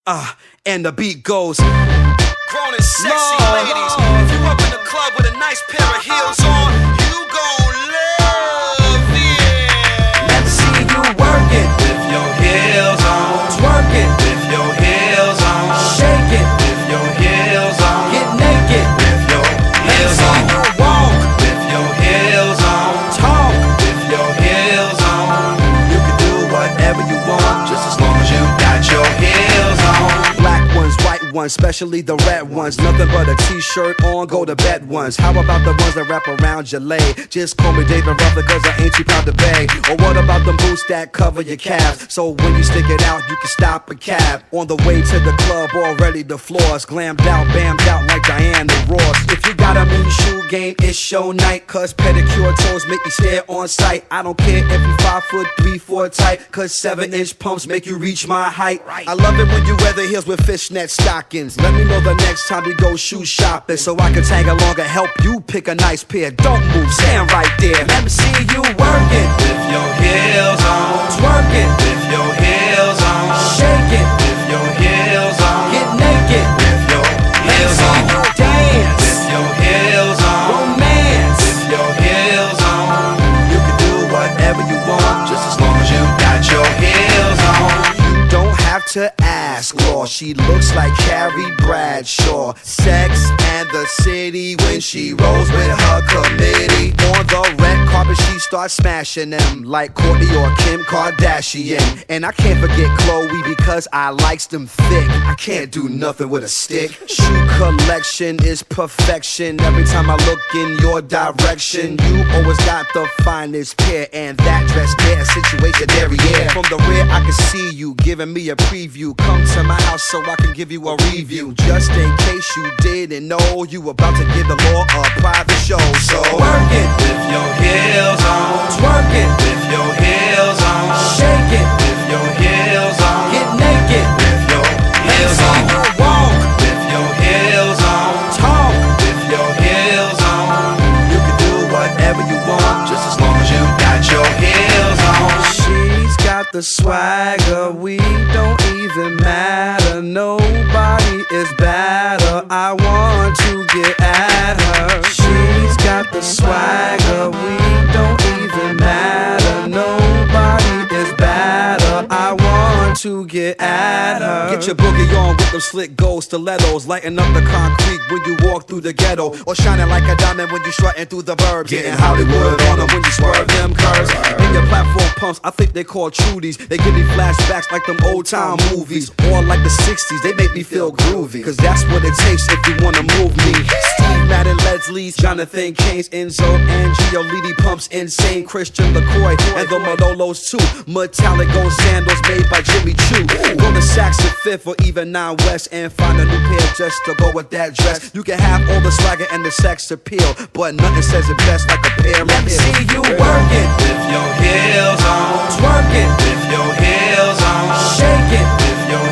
And the beat goes. Grown and sexy ladies, if you up in the club with a nice pair of heels on, you gon' love it. Let's see you work it With your heels on, twerk it, with your heels on, shake it, with your heels on, get naked, with your let's heels see on, you walk, with your heels on, talk, with your heels on. You can do whatever you want, just as long as you got your heels on. black ones, white ones, especially the red ones. Nothing but a t-shirt on, go to bed ones. How about the ones that wrap around your leg? Just call me David Ruffin cause I ain't too proud to beg. Or what about them boots that cover your calves? So when you stick it out, you can stop a cab. On the way to the club, already the floors glammed out, bammed out like Diana Ross. If you got a mean shoe game, it's show night. Cause pedicure toes make me stare on sight. I don't care if you 5'3", 4 tight. Cause 7-inch pumps make you reach my height. I love it when you wear the heels with fishnet stockings. Let me know the next time you go shoe shopping, so I can tag along and help you pick a nice pair. Don't move, stand right there. Let me see you work it. With your heels on, Twerk it, with your heels on, shake it, with your heels on, get naked, with your let's heels see on, you dance, with your heels on, romance, with your heels on. You can do whatever you want, just as long as you got your heels on. you don't have to ask, Law. She looks like Carrie Bradshaw. Sex and the City when she rolls with her committee. On the red carpet she starts smashing them like Kourtney or Kim Kardashian. And I can't forget Chloe because I likes them thick. I can't do nothing with a stick. Shoe collection is perfection. Every time I look in your direction, you always got the finest pair. And that dress there, situation derriere. From the rear I can see you giving me a preview. Come to my house so I can give you a review. Just in case you didn't know, you about to give the law a private show. So work it, With your heels on, twerk it, with your heels on, shake it, with your heels on, get naked, with your let's heels see on, you walk, with your heels on, talk, with your heels on. You can do whatever you want, just as long as you got your heels on. she's got the swagger, we don't even matter. Nobody is better, I want to get at her. She's got the swagger, we don't even matter. Nobody is better, I want to get at her. Get your boogie on with them slick gold stilettos, lighting up the concrete when you walk through the ghetto, or shining like a diamond when you strutting through the burbs. Getting Hollywood on them when you swerve them curves. And your platform pumps, I think they call Trudies. They give me flashbacks like them old time movies, or like the 60s, they make me feel groovy. Cause that's what it takes if you wanna move me. Steve Madden, Leslie's, Jonathan Kane's, Enzo, Angio, Lady Pumps, Insane, Christian LaCroix, and the Manolos too. Metallic gold sandals made by Jimmy Choo. Go to Saks and Fifth or even 9 West and find a new pair just to go with that dress. You can have all the swagger and the sex appeal, but nothing says it best like a pair of heels. Let me see you work it, With your heels on, twerk it, with your heels on, shake it, with your